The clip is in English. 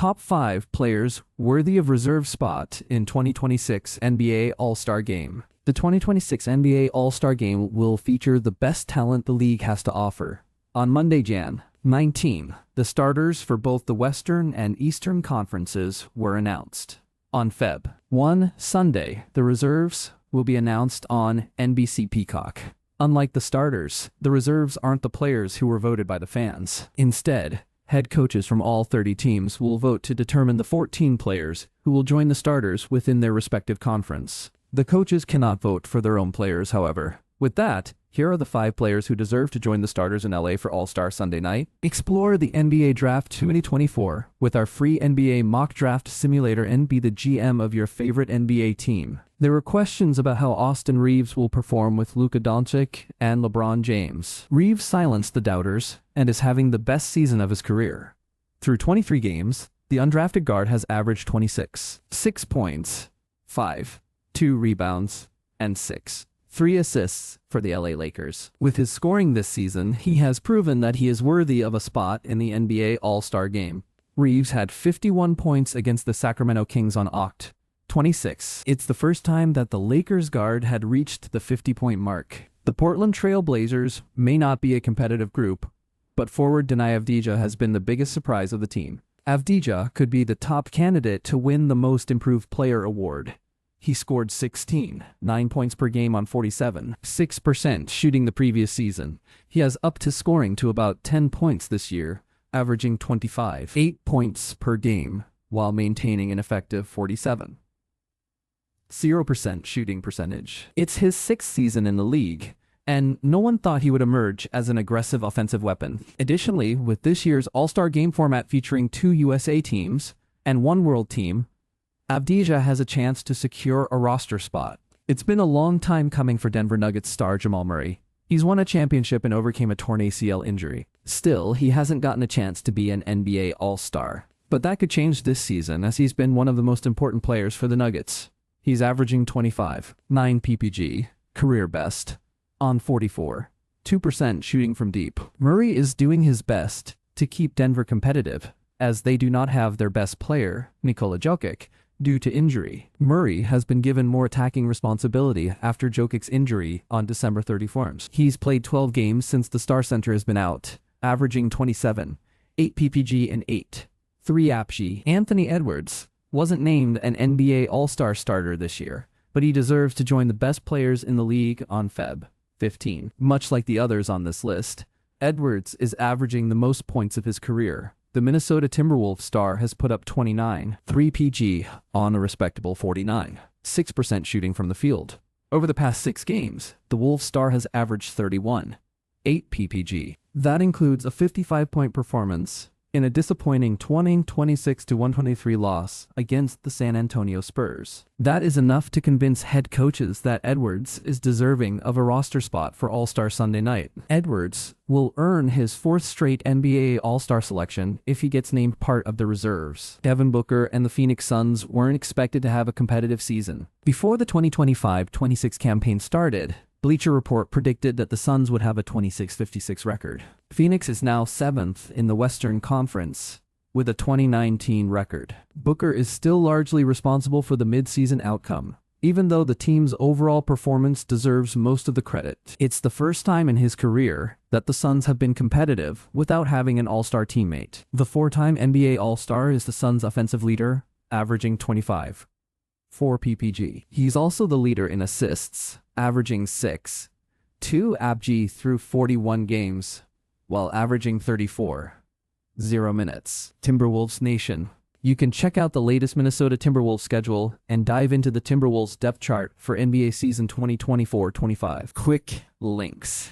Top 5 players worthy of reserve spot in 2026 NBA All-Star Game. The 2026 NBA All-Star Game will feature the best talent the league has to offer. On Monday, Jan. 19, the starters for both the Western and Eastern Conferences were announced. On Feb. 1, Sunday, the reserves will be announced on NBC Peacock. Unlike the starters, the reserves aren't the players who were voted by the fans. Instead, head coaches from all 30 teams will vote to determine the 14 players who will join the starters within their respective conference. The coaches cannot vote for their own players, however. With that, here are the 5 players who deserve to join the starters in LA for All-Star Sunday night. Explore the NBA Draft 2024 with our free NBA mock draft simulator and be the GM of your favorite NBA team. There were questions about how Austin Reeves will perform with Luka Doncic and LeBron James. Reeves silenced the doubters and is having the best season of his career. Through 23 games, the undrafted guard has averaged 26, 6 points, 5, 2 rebounds, and 3 assists for the LA Lakers. With his scoring this season, he has proven that he is worthy of a spot in the NBA All-Star Game. Reeves had 51 points against the Sacramento Kings on Oct. 26. It's the first time that the Lakers guard had reached the 50-point mark. The Portland Trail Blazers may not be a competitive group, but forward Deni Avdija has been the biggest surprise of the team. Avdija could be the top candidate to win the Most Improved Player award. He scored 16, 9 points per game on 6% shooting the previous season. He has upped his scoring to about 10 points this year, averaging 8 points per game, while maintaining an effective 0% shooting percentage. It's his 6th season in the league, and no one thought he would emerge as an aggressive offensive weapon. Additionally, with this year's All-Star Game format featuring 2 USA teams and 1 World team, Avdija has a chance to secure a roster spot. It's been a long time coming for Denver Nuggets star Jamal Murray. He's won a championship and overcame a torn ACL injury. Still, he hasn't gotten a chance to be an NBA All-Star. But that could change this season, as he's been one of the most important players for the Nuggets. He's averaging 25, 9 PPG, career best, on 2% shooting from deep. Murray is doing his best to keep Denver competitive, as they do not have their best player, Nikola Jokic, due to injury. Murray has been given more attacking responsibility after Jokic's injury on December 31st. He's played 12 games since the star center has been out, averaging 27, 8 PPG and 3 APG. Anthony Edwards wasn't named an NBA All-Star starter this year, but he deserves to join the best players in the league on Feb. 15. Much like the others on this list, Edwards is averaging the most points of his career. The Minnesota Timberwolves star has put up 29, 3 PG on a respectable 6% shooting from the field. Over the past 6 games, the Wolves star has averaged 31, 8 PPG. That includes a 55-point performance in a disappointing 26-123 loss against the San Antonio Spurs. That is enough to convince head coaches that Edwards is deserving of a roster spot for All-Star Sunday night. Edwards will earn his 4th straight NBA All-Star selection if he gets named part of the reserves. Devin Booker and the Phoenix Suns weren't expected to have a competitive season. Before the 2025-26 campaign started, Bleacher Report predicted that the Suns would have a 26-56 record. Phoenix is now 7th in the Western Conference with a 2019 record. Booker is still largely responsible for the mid-season outcome, even though the team's overall performance deserves most of the credit. It's the first time in his career that the Suns have been competitive without having an All-Star teammate. The 4-time NBA All-Star is the Suns' offensive leader, averaging 25, 4 PPG. He's also the leader in assists, averaging 6, 2 APG through 41 games, while averaging 34, 0 minutes. Timberwolves Nation. You can check out the latest Minnesota Timberwolves schedule and dive into the Timberwolves depth chart for NBA season 2024-25. Quick links.